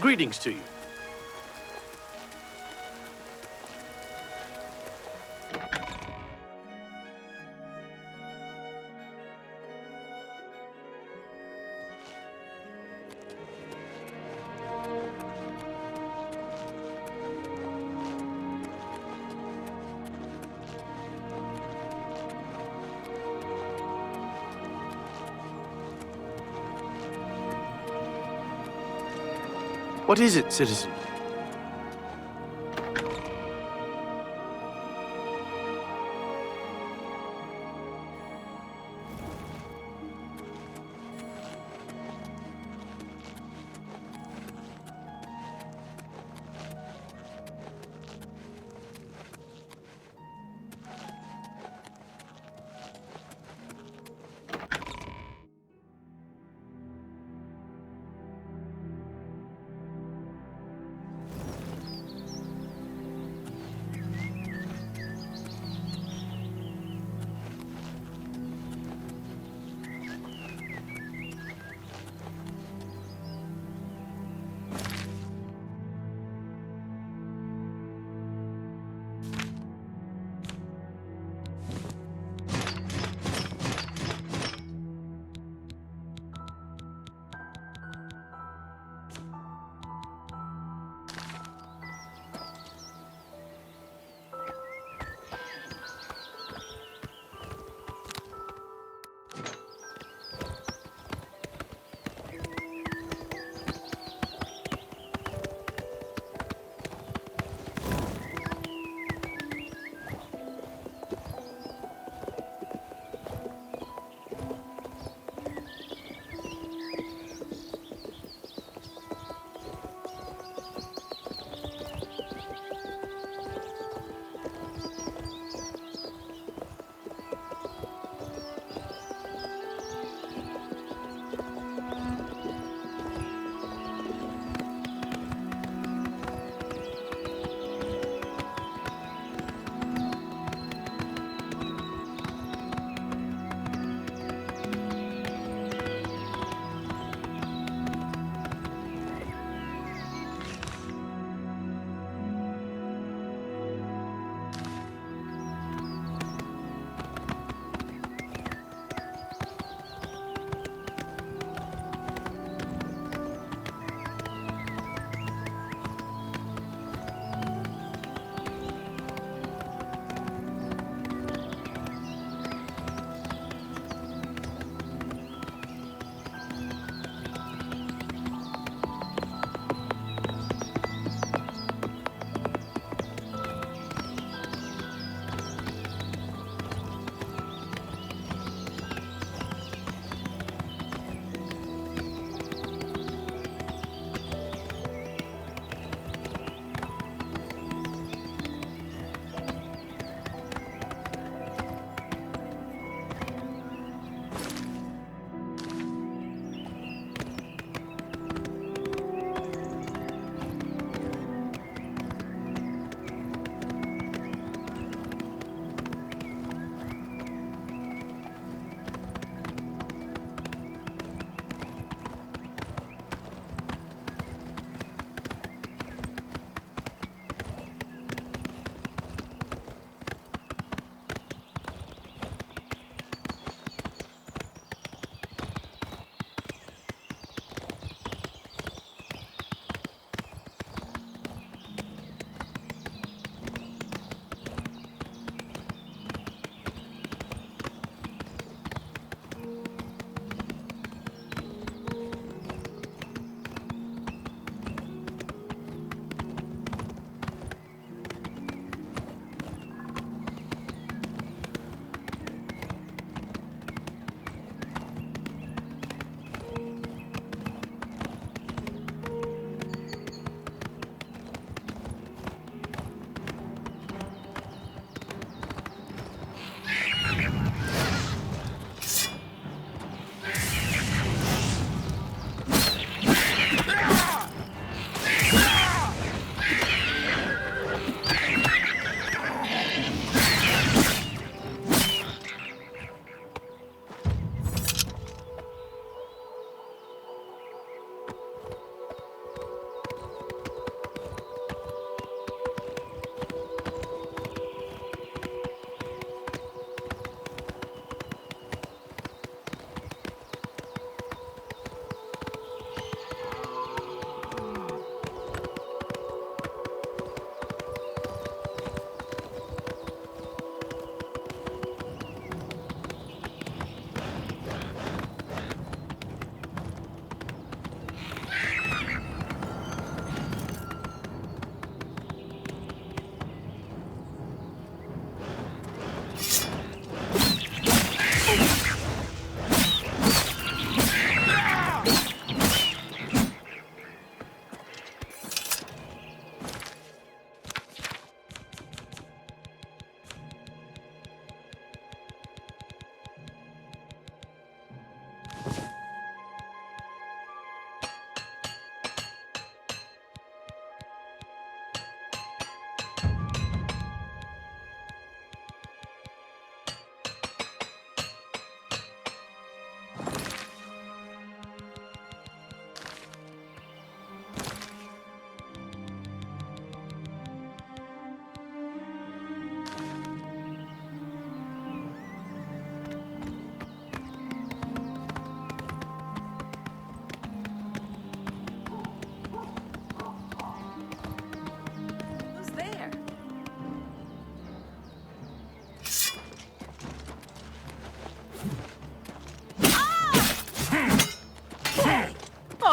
Greetings to you. What is it, citizen?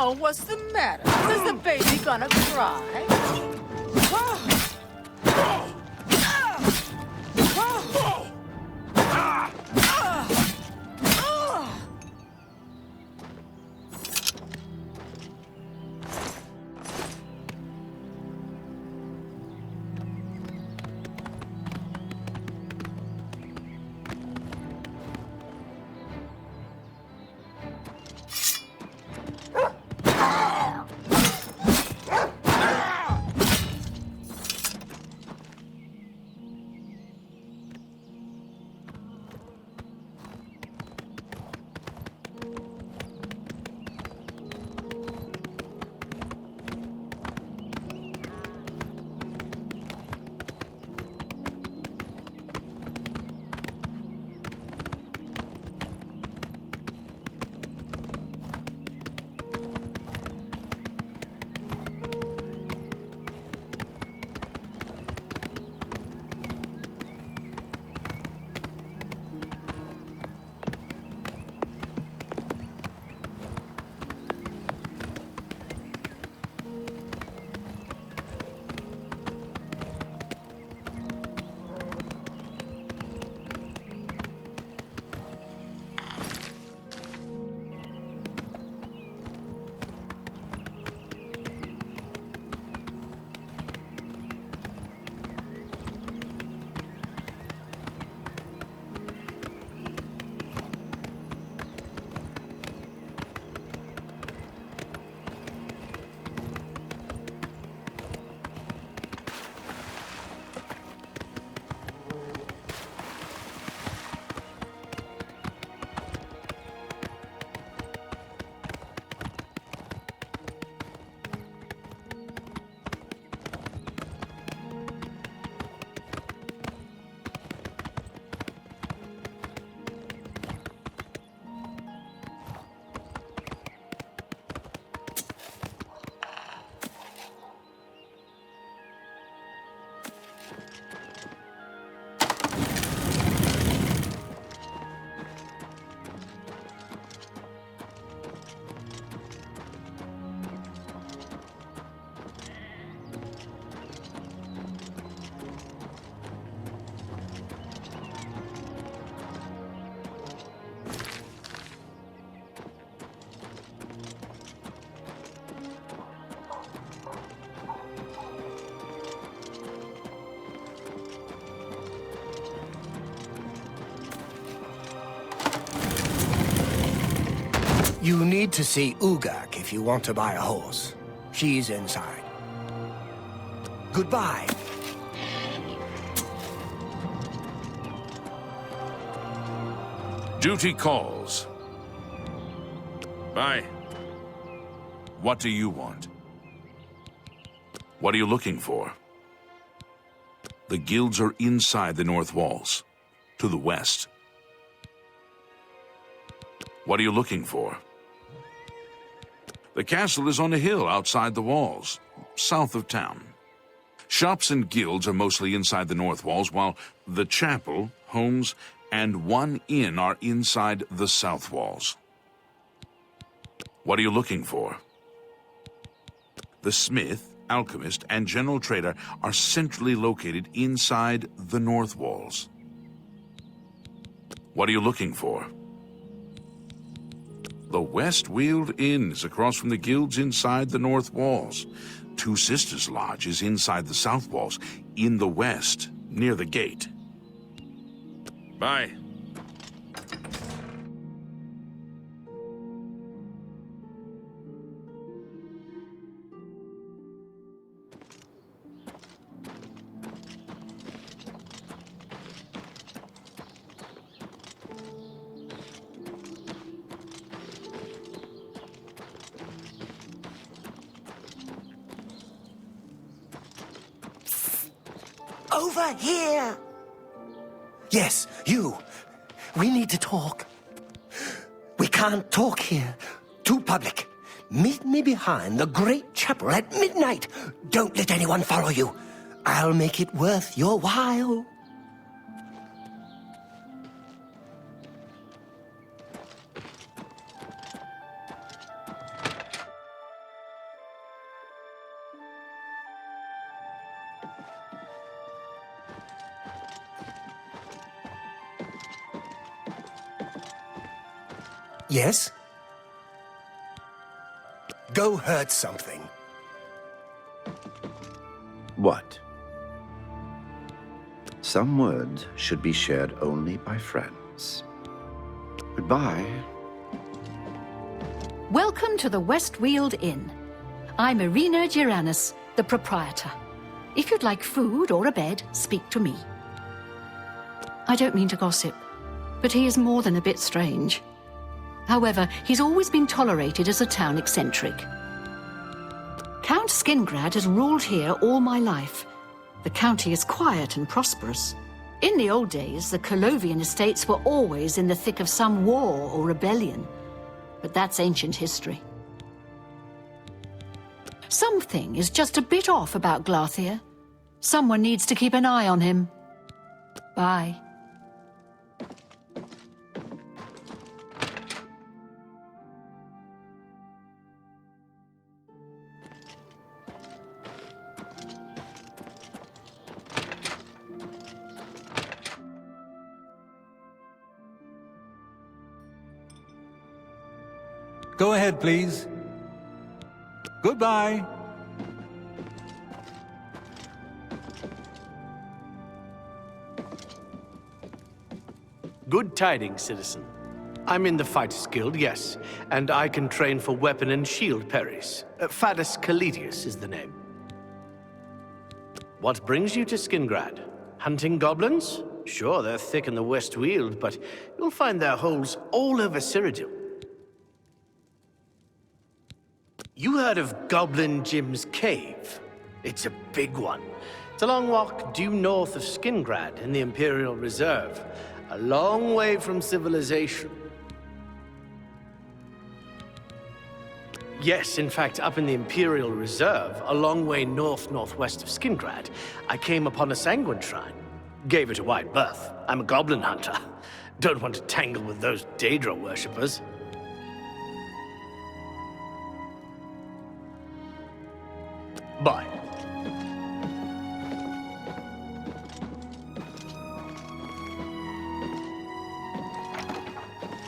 Oh, what's the matter? Is the baby gonna cry? You need to see Ugak if you want to buy a horse. She's inside. Goodbye. Duty calls. Bye. What do you want? What are you looking for? The guilds are inside the north walls, to the west. What are you looking for? The castle is on a hill outside the walls, south of town. Shops and guilds are mostly inside the north walls, while the chapel, homes, and one inn are inside the south walls. What are you looking for? The smith, alchemist, and general trader are centrally located inside the north walls. What are you looking for? The West Weald Inn is across from the guilds inside the north walls. Two Sisters Lodge is inside the south walls, in the west, near the gate. Bye. Over here! Yes, you. We need to talk. We can't talk here. Too public. Meet me behind the great chapel at midnight. Don't let anyone follow you. I'll make it worth your while. Yes? Go hurt something. What? Some words should be shared only by friends. Goodbye. Welcome to the Westweald Inn. I'm Irina Giranus, the proprietor. If you'd like food or a bed, speak to me. I don't mean to gossip, but he is more than a bit strange. However, he's always been tolerated as a town eccentric. Count Skingrad has ruled here all my life. The county is quiet and prosperous. In the old days, the Colovian estates were always in the thick of some war or rebellion. But that's ancient history. Something is just a bit off about Glarthir. Someone needs to keep an eye on him. Bye. Go ahead, please. Goodbye. Good tidings, citizen. I'm in the Fighters Guild, yes, and I can train for weapon and shield parries. Fadus Caledius is the name. What brings you to Skingrad? Hunting goblins? Sure, they're thick in the Westweald, but you'll find their holes all over Cyrodiil. You heard of Goblin Jim's Cave? It's a big one. It's a long walk due north of Skingrad in the Imperial Reserve. A long way from civilization. Yes, in fact, up in the Imperial Reserve, a long way northwest of Skingrad, I came upon a sanguine shrine. Gave it a wide berth. I'm a goblin hunter. Don't want to tangle with those Daedra worshippers. Bye.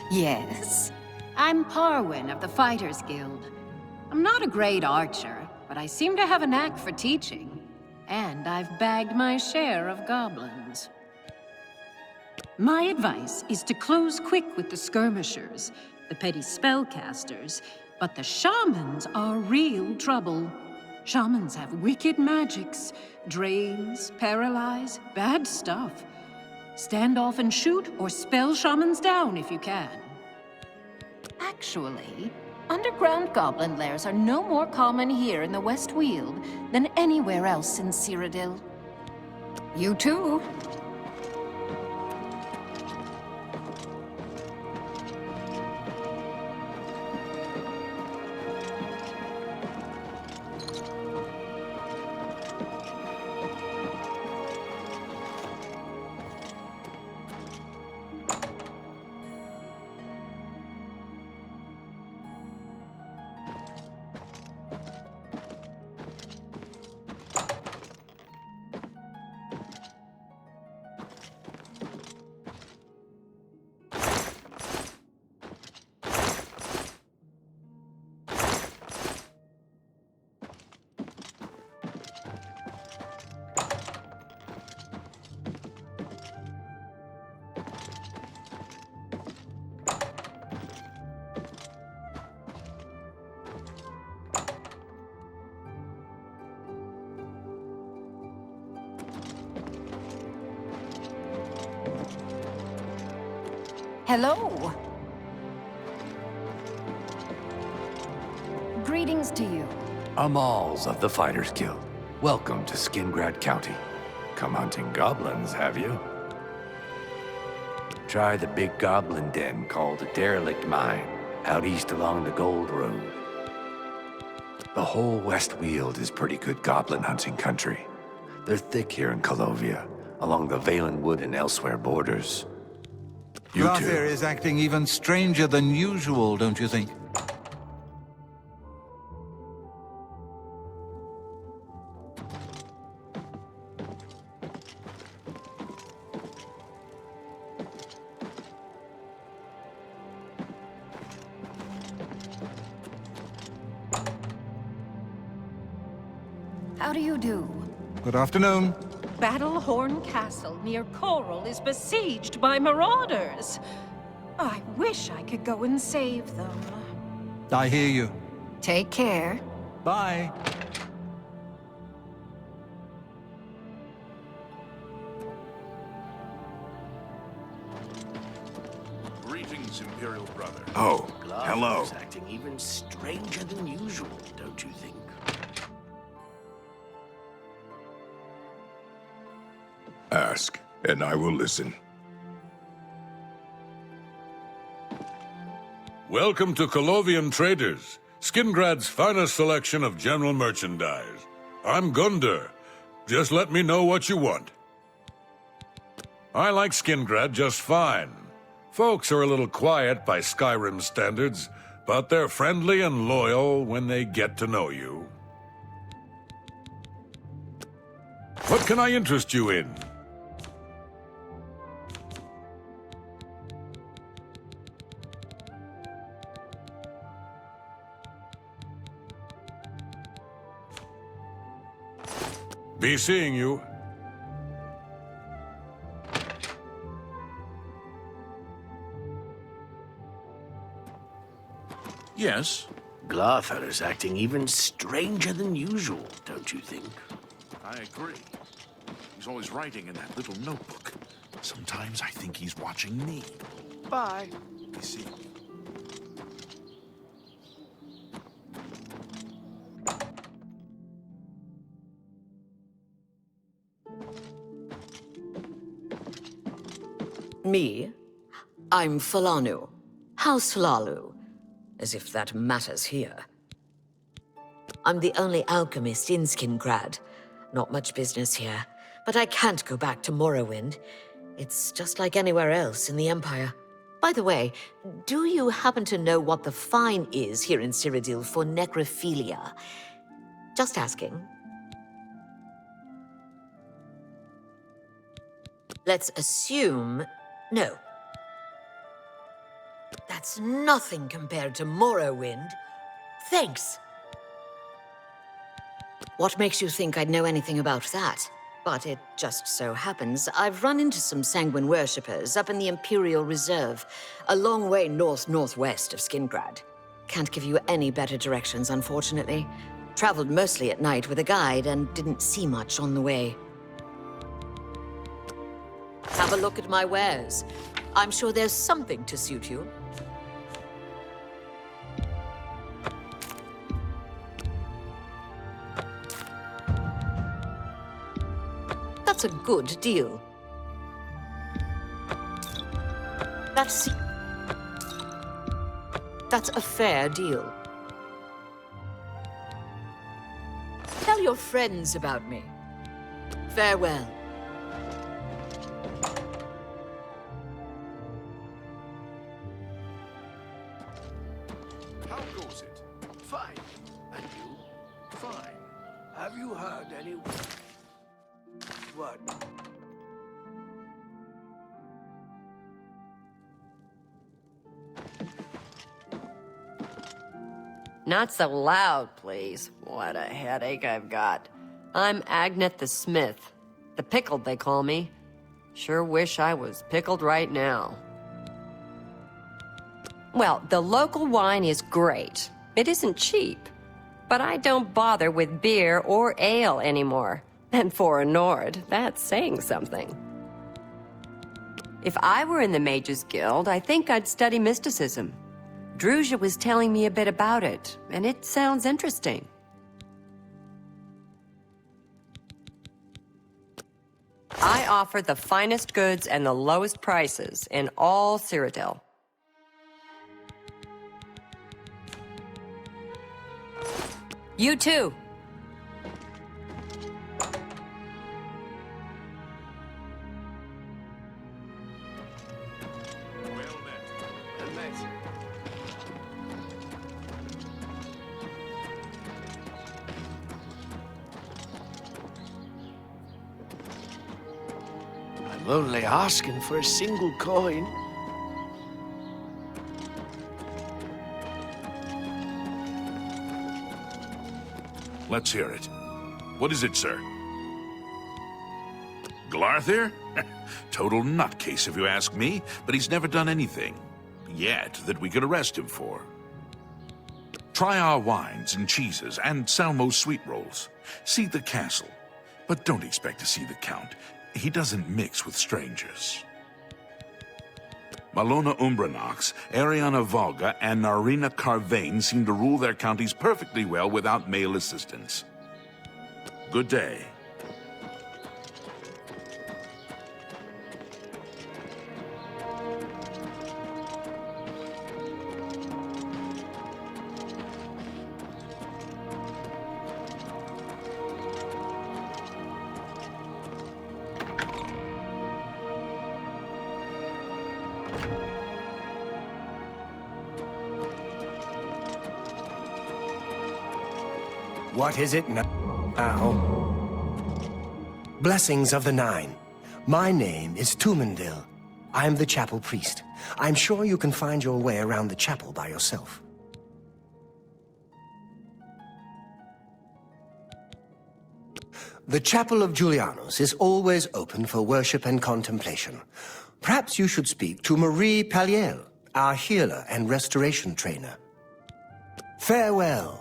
Yes. I'm Parwin of the Fighters Guild. I'm not a great archer, but I seem to have a knack for teaching. And I've bagged my share of goblins. My advice is to close quick with the skirmishers, the petty spellcasters, but the shamans are real trouble. Shamans have wicked magics, drains, paralyze, bad stuff. Stand off and shoot, or spell shamans down if you can. Actually, underground goblin lairs are no more common here in the Westweald than anywhere else in Cyrodiil. You too. Hello. Greetings to you. Amals of the Fighters Guild. Welcome to Skingrad County. Come hunting goblins, have you? Try the big goblin den called the Derelict Mine, out east along the Gold Road. The whole Westweald is pretty good goblin hunting country. They're thick here in Colovia, along the Valenwood and elsewhere borders. You Glarthir is acting even stranger than usual, don't you think? How do you do? Good afternoon. Battlehorn Castle near Coral is besieged by marauders. I wish I could go and save them. I hear you. Take care. Bye. Greetings, Imperial brother. Oh, hello. Is acting even stranger than usual, don't you think? Ask, and I will listen. Welcome to Colovian Traders, Skingrad's finest selection of general merchandise. I'm Gunder. Just let me know what you want. I like Skingrad just fine. Folks are a little quiet by Skyrim standards, but they're friendly and loyal when they get to know you. What can I interest you in? Be seeing you. Yes, Glarther is acting even stranger than usual, don't you think? I agree. He's always writing in that little notebook. Sometimes I think he's watching me. Bye. You see. Me? I'm Falanu. House Lalu. As if that matters here. I'm the only alchemist in Skingrad. Not much business here, but I can't go back to Morrowind. It's just like anywhere else in the Empire. By the way, do you happen to know what the fine is here in Cyrodiil for necrophilia? Just asking. Let's assume... no. That's nothing compared to Morrowind. Thanks. What makes you think I'd know anything about that? But it just so happens I've run into some Sanguine worshippers up in the Imperial Reserve, a long way north-northwest of Skingrad. Can't give you any better directions, unfortunately. Traveled mostly at night with a guide and didn't see much on the way. Have a look at my wares. I'm sure there's something to suit you. That's a good deal. That's a fair deal. Tell your friends about me. Farewell. How goes it? Fine. And you? Fine. Have you heard any... What? Not so loud, please. What a headache I've got. I'm Agnet the Smith. The Pickled, they call me. Sure wish I was pickled right now. Well, the local wine is great. It isn't cheap. But I don't bother with beer or ale anymore. And for a Nord, that's saying something. If I were in the Mages Guild, I think I'd study mysticism. Druzha was telling me a bit about it, and it sounds interesting. I offer the finest goods and the lowest prices in all Cyrodiil. You too. I'm only asking for a single coin. Let's hear it. What is it, sir? Glarthir? Total nutcase, if you ask me, but he's never done anything yet that we could arrest him for. Try our wines and cheeses and Salmo's sweet rolls. See the castle, but don't expect to see the Count. He doesn't mix with strangers. Malona Umbranox, Ariana Volga, and Narina Carvane seem to rule their counties perfectly well without male assistance. Good day. What is it now? Blessings of the Nine. My name is Tumendil. I'm the chapel priest. I'm sure you can find your way around the chapel by yourself. The Chapel of Julianus is always open for worship and contemplation. Perhaps you should speak to Marie Palliel, our healer and restoration trainer. Farewell.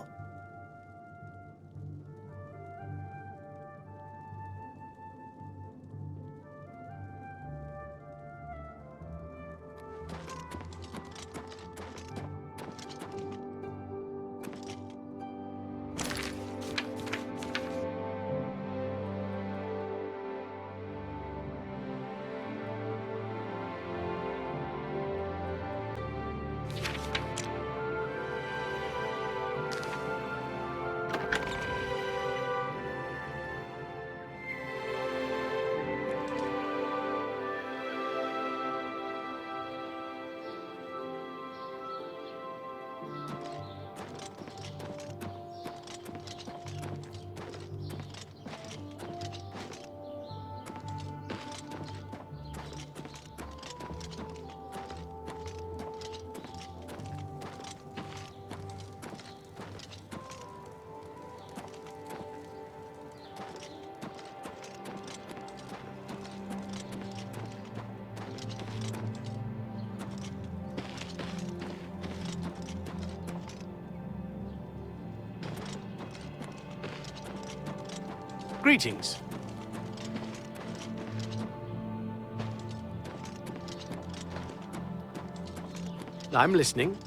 Greetings. I'm listening.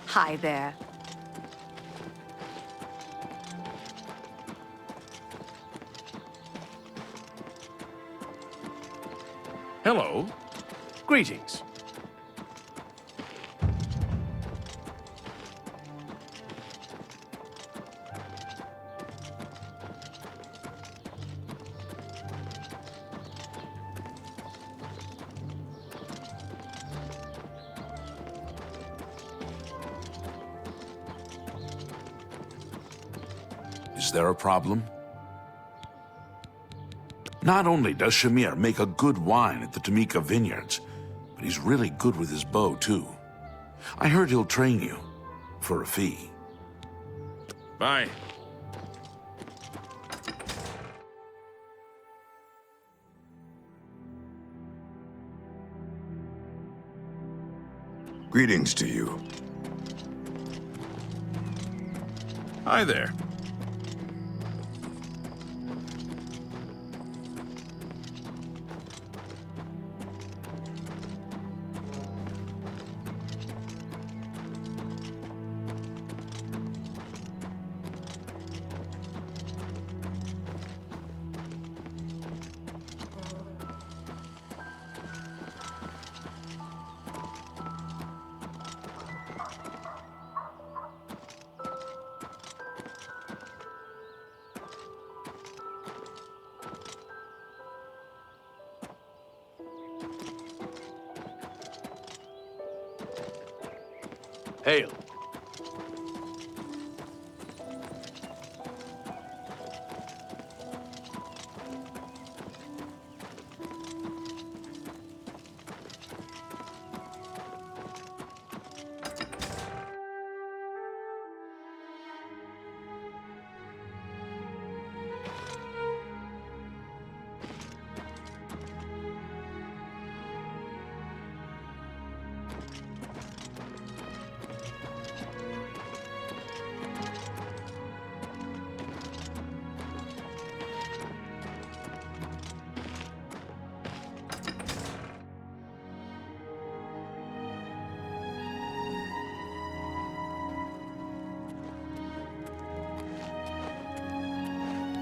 Hi there. Hello. Greetings. Is there a problem? Not only does Shamir make a good wine at the Tamika Vineyards, but he's really good with his bow, too. I heard he'll train you, for a fee. Bye. Greetings to you. Hi there. Hail.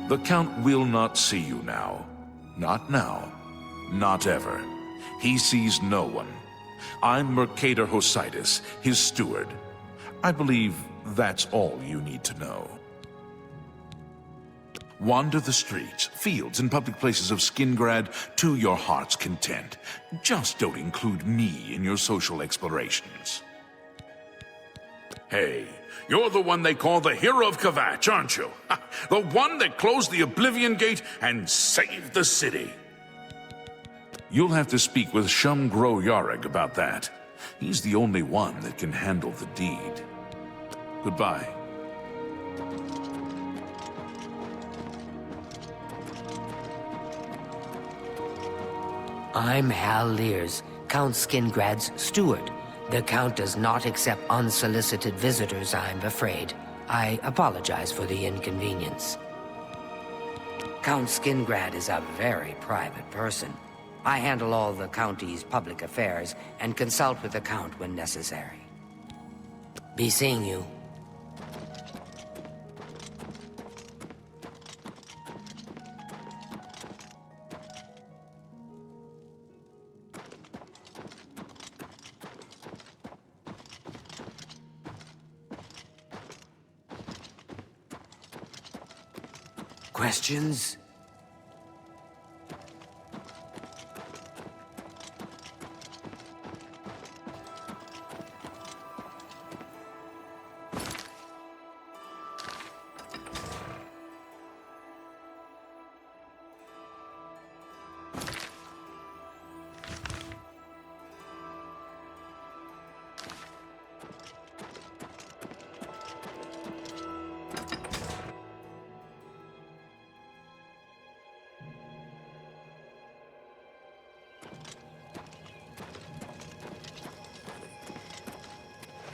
The Count will not see you now. Not now. Not ever. He sees no one. I'm Mercator Hositis, his steward. I believe that's all you need to know. Wander the streets, fields, and public places of Skingrad to your heart's content. Just don't include me in your social explorations. Hey, you're the one they call the Hero of Kvatch, aren't you? The one that closed the Oblivion Gate and saved the city. You'll have to speak with Shum Gro Yarrig about that. He's the only one that can handle the deed. Goodbye. I'm Hal Lears, Count Skingrad's steward. The Count does not accept unsolicited visitors, I'm afraid. I apologize for the inconvenience. Count Skingrad is a very private person. I handle all the county's public affairs and consult with the Count when necessary. Be seeing you. Questions?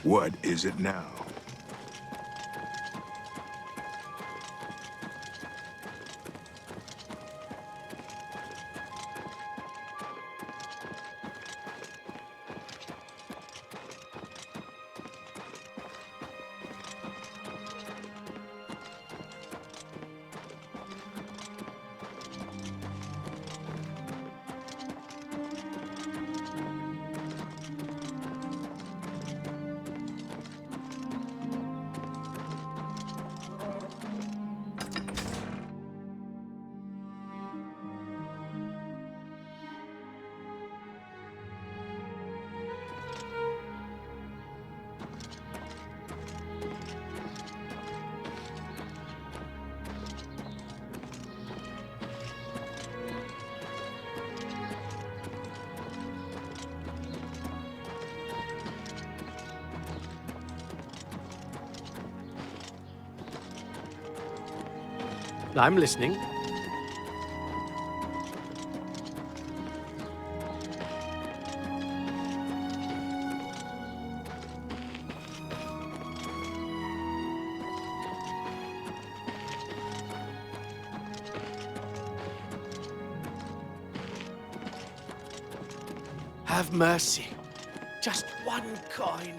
What is it now? I'm listening. Have mercy. Just one coin.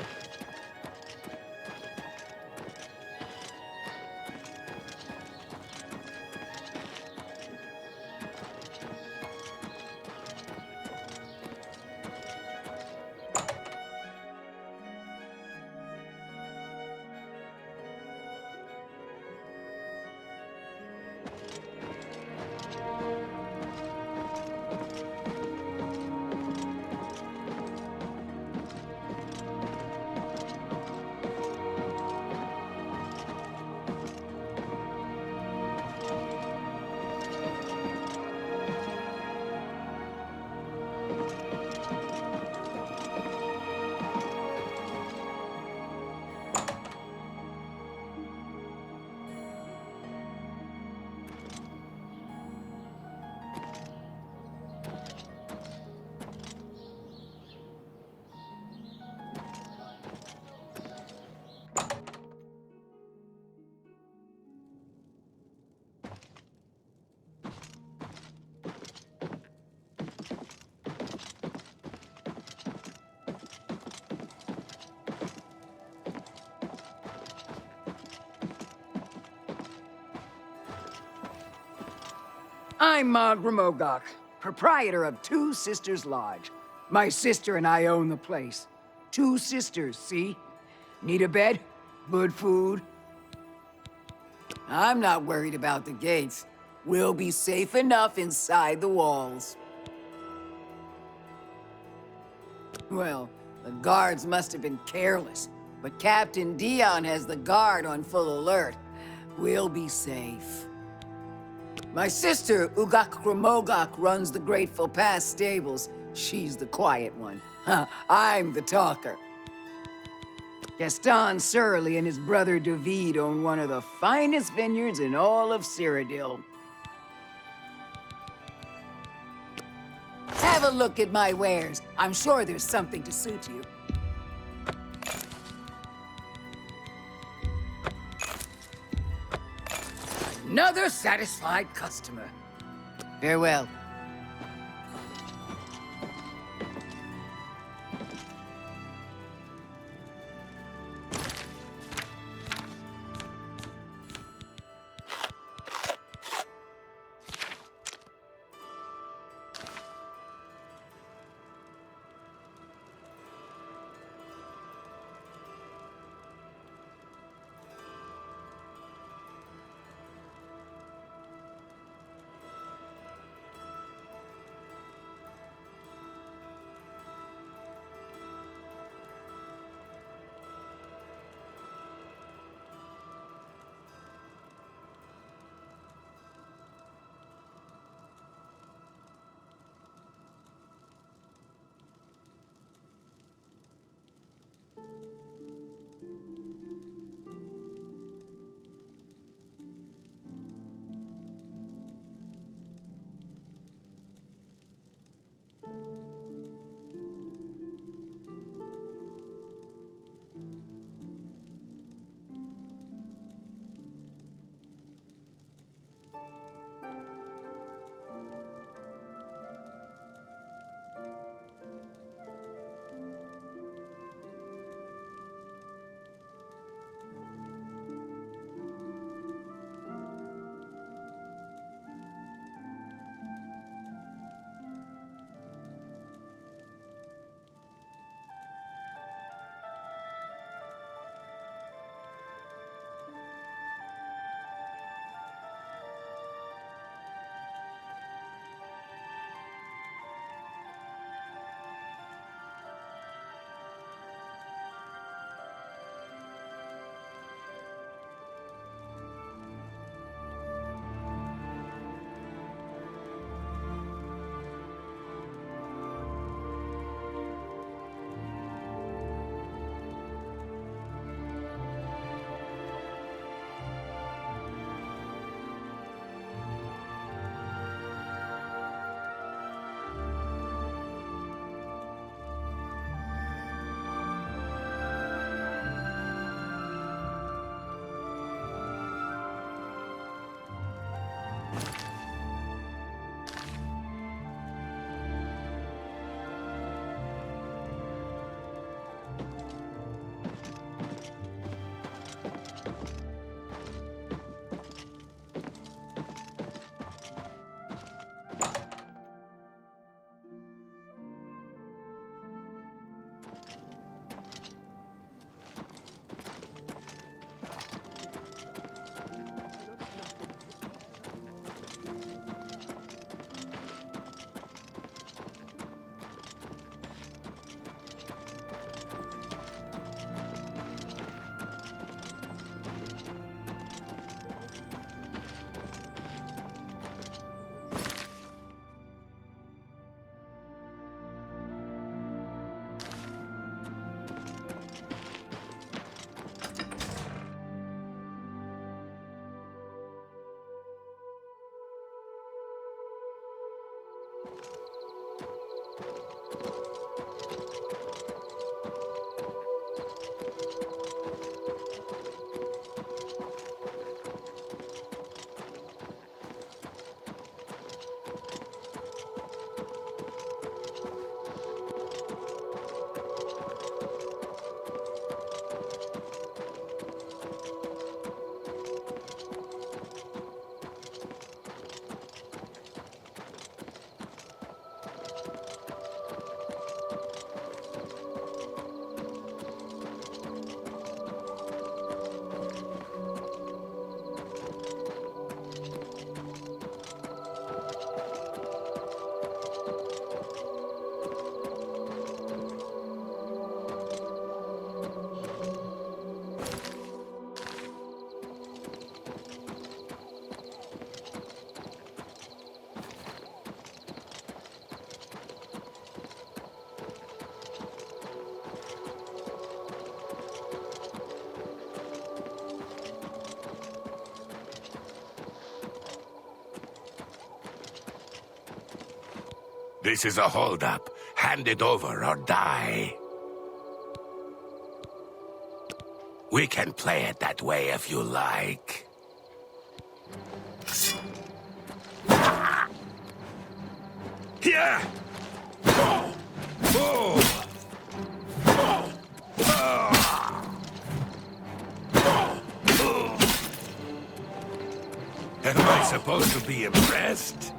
I'm Mog Ramogok, proprietor of Two Sisters Lodge. My sister and I own the place. Two sisters, see? Need a bed? Good food? I'm not worried about the gates. We'll be safe enough inside the walls. Well, the guards must have been careless, but Captain Dion has the guard on full alert. We'll be safe. My sister, Ugak Ramogok, runs the Grateful Pass stables. She's the quiet one. I'm the talker. Gaston Surly and his brother David own one of the finest vineyards in all of Cyrodiil. Have a look at my wares. I'm sure there's something to suit you. Another satisfied customer. Farewell. This is a holdup. Hand it over or die. We can play it that way if you like. Yeah! Am I supposed to be impressed?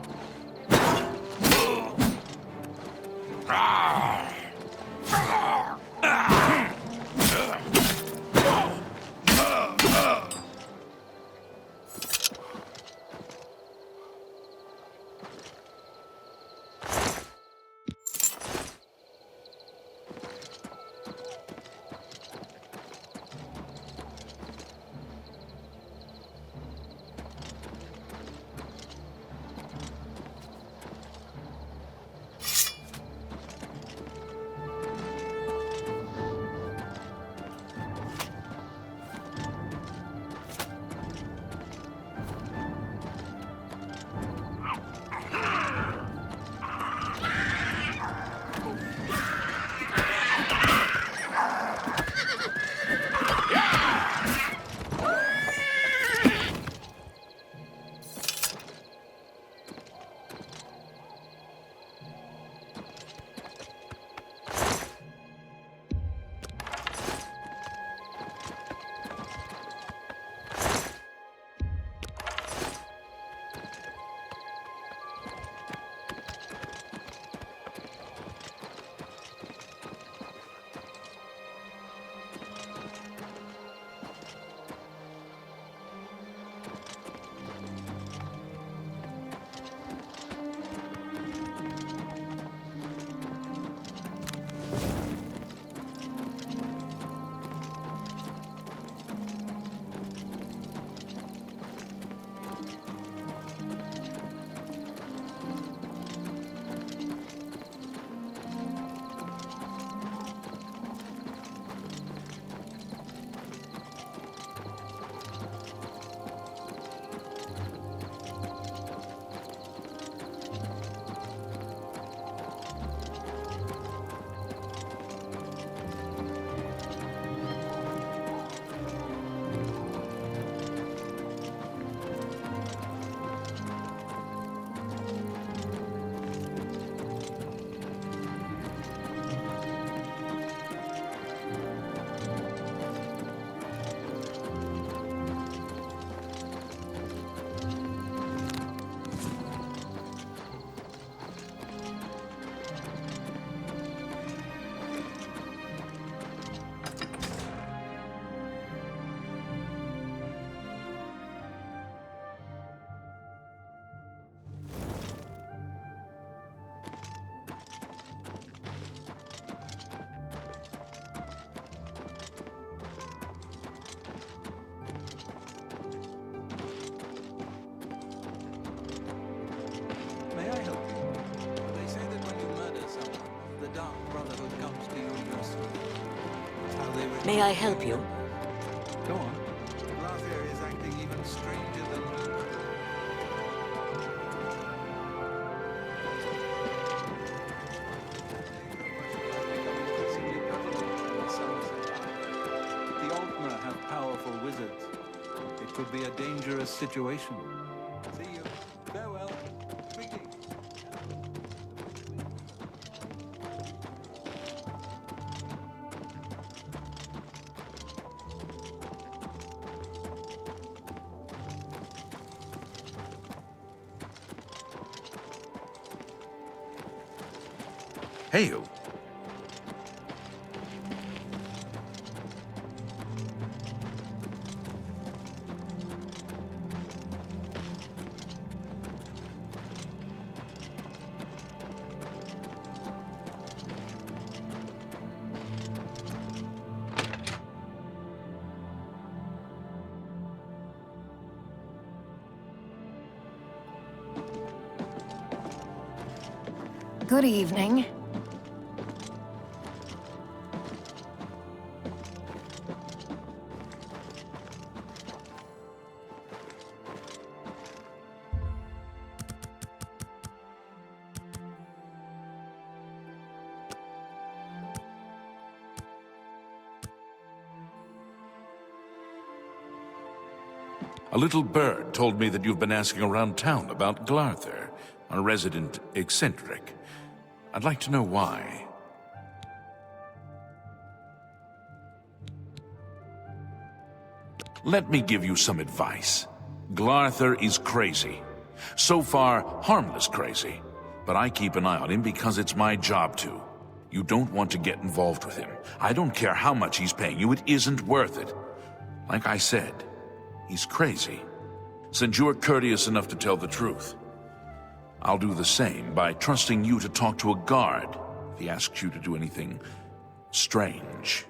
May I help you? Go on. Lathir is acting even stranger than usual. The Altmer have powerful wizards. It could be a dangerous situation. See you. Farewell. Greetings. Hey, you. Good evening. A little bird told me that you've been asking around town about Glarther, a resident eccentric. I'd like to know why. Let me give you some advice. Glarther is crazy. So far, harmless crazy. But I keep an eye on him because it's my job to. You don't want to get involved with him. I don't care how much he's paying you, it isn't worth it. Like I said, he's crazy. Since you're courteous enough to tell the truth, I'll do the same by trusting you to talk to a guard if he asks you to do anything strange.